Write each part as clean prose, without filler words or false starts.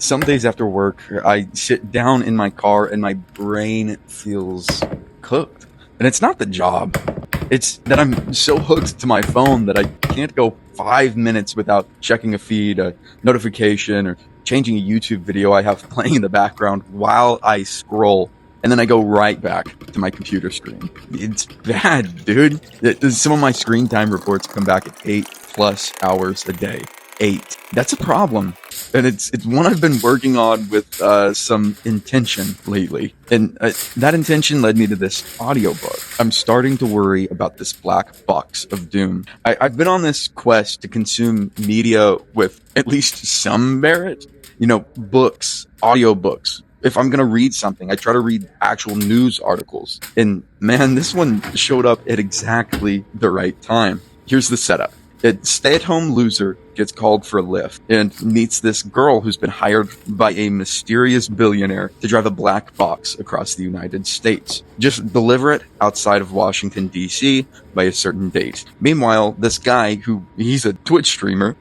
Some days after work, I sit down in my car and my brain feels cooked. And it's not the job. It's that I'm so hooked to my phone that I can't go 5 minutes without checking a feed, a notification, or changing a YouTube video I have playing in the background while I scroll. And then I go right back to my computer screen. It's bad, dude. Some of my screen time reports come back at 8+ hours a day. 8. That's a problem. And it's one I've been working on with some intention lately. And that intention led me to this audiobook. I'm starting to worry about this black box of doom. I've been on this quest to consume media with at least some merit. You know, books, audiobooks. If I'm going to read something, I try to read actual news articles. And man, this one showed up at exactly the right time. Here's the setup. A stay-at-home loser gets called for a lift and meets this girl who's been hired by a mysterious billionaire to drive a black box across the United States. Just deliver it outside of Washington, D.C. by a certain date. Meanwhile, this guy, he's a Twitch streamer,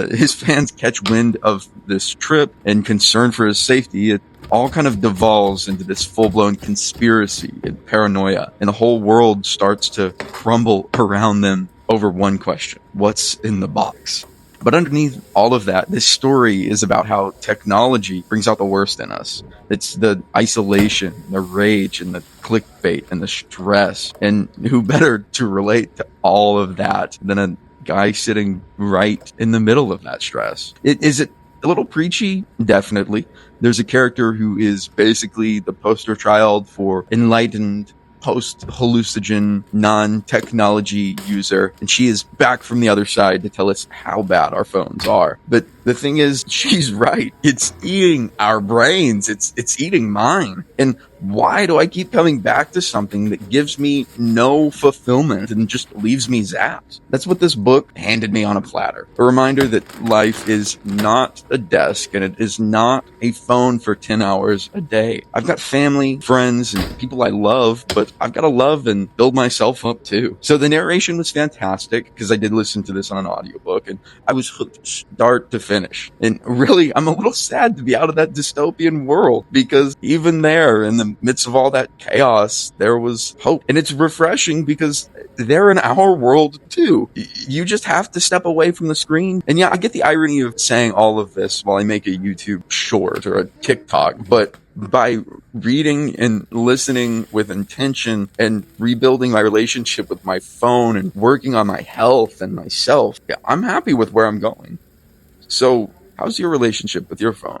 his fans catch wind of this trip, and concern for his safety, it all kind of devolves into this full-blown conspiracy and paranoia, and the whole world starts to crumble around them over one question: what's in the box? But underneath all of that, this story is about how technology brings out the worst in us. It's the isolation, the rage, and the clickbait, and the stress. And who better to relate to all of that than a guy sitting right in the middle of that stress? Is it a little preachy? Definitely. There's a character who is basically the poster child for enlightened, post-hallucinogen, non-technology user, and she is back from the other side to tell us how bad our phones are. But the thing is, she's right. It's eating our brains. It's eating mine. And why do I keep coming back to something that gives me no fulfillment and just leaves me zapped? That's what this book handed me on a platter. A reminder that life is not a desk and it is not a phone for 10 hours a day. I've got family, friends, and people I love, but I've got to love and build myself up too. So the narration was fantastic because I did listen to this on an audiobook and I was hooked start to finish. And really, I'm a little sad to be out of that dystopian world because even there, in the midst of all that chaos, there was hope. And it's refreshing because they're in our world too. You just have to step away from the screen. And yeah, I get the irony of saying all of this while I make a YouTube short or a TikTok, but by reading and listening with intention and rebuilding my relationship with my phone and working on my health and myself, yeah, I'm happy with where I'm going. So, how's your relationship with your phone?